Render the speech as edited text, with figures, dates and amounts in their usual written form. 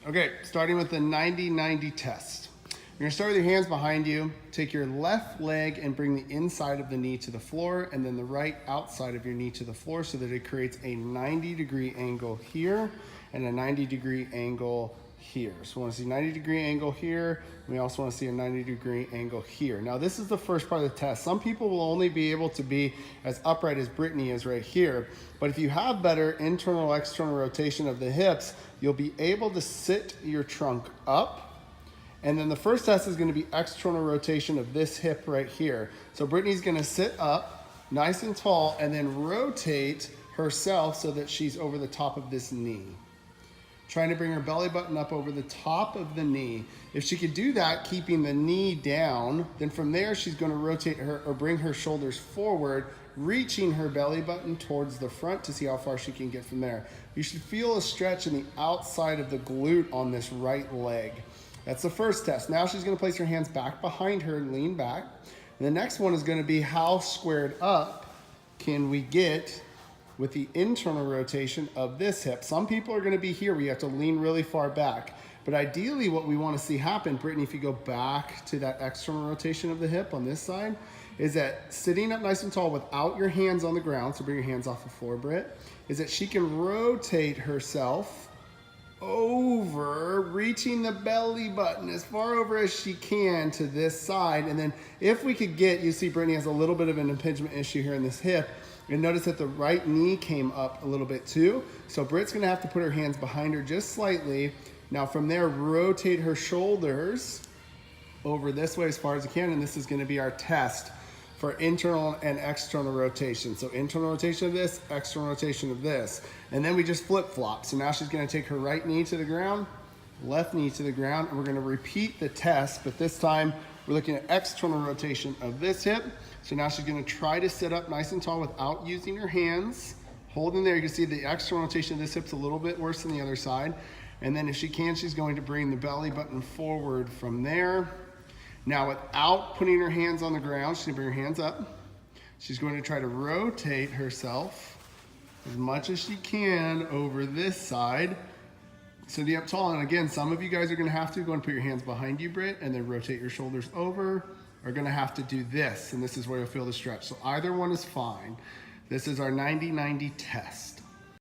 Okay, starting with the 90-90 test. You're gonna start with your hands behind you, take your left leg and bring the inside of the knee to the floor and then the right outside of your knee to the floor so that it creates a 90-degree angle here and a 90-degree angle here. So we wanna see 90-degree angle here. We also wanna see a 90-degree angle here. Now this is the first part of the test. Some people will only be able to be as upright as Brittany is right here, but if you have better internal external rotation of the hips, you'll be able to sit your trunk up. And then the first test is gonna be external rotation of this hip right here. So Brittany's gonna sit up nice and tall and then rotate herself so that she's over the top of this knee. Trying to bring her belly button up over the top of the knee. If she could do that, keeping the knee down, then from there she's gonna rotate her or bring her shoulders forward, reaching her belly button towards the front to see how far she can get from there. You should feel a stretch in the outside of the glute on this right leg. That's the first test. Now she's gonna place her hands back behind her and lean back. And the next one is gonna be how squared up can we get with the internal rotation of this hip. Some people are gonna be here where you have to lean really far back. But ideally what we wanna see happen, Brittany, if you go back to that external rotation of the hip on this side, is that sitting up nice and tall without your hands on the ground, so bring your hands off the floor, Britt, is that she can rotate herself over, reaching the belly button as far over as she can to this side. And then if we could get, you see Brittany has a little bit of an impingement issue here in this hip. And notice that the right knee came up a little bit too. So Britt's gonna have to put her hands behind her just slightly. Now from there, rotate her shoulders over this way as far as you can. And this is gonna be our test for internal and external rotation. So internal rotation of this, external rotation of this. And then we just flip flop. So now she's gonna take her right knee to the ground, left knee to the ground, and we're gonna repeat the test, but this time we're looking at external rotation of this hip. So now she's gonna try to sit up nice and tall without using her hands. Holding there, you can see the external rotation of this hip's a little bit worse than the other side. And then if she can, she's going to bring the belly button forward from there. Now without putting her hands on the ground, she's gonna bring her hands up. She's going to try to rotate herself as much as she can over this side. Sitting up tall, and again, some of you guys are gonna have to go and put your hands behind you, Britt, and then rotate your shoulders over, or gonna have to do this, and this is where you'll feel the stretch. So either one is fine. This is our 90-90 test.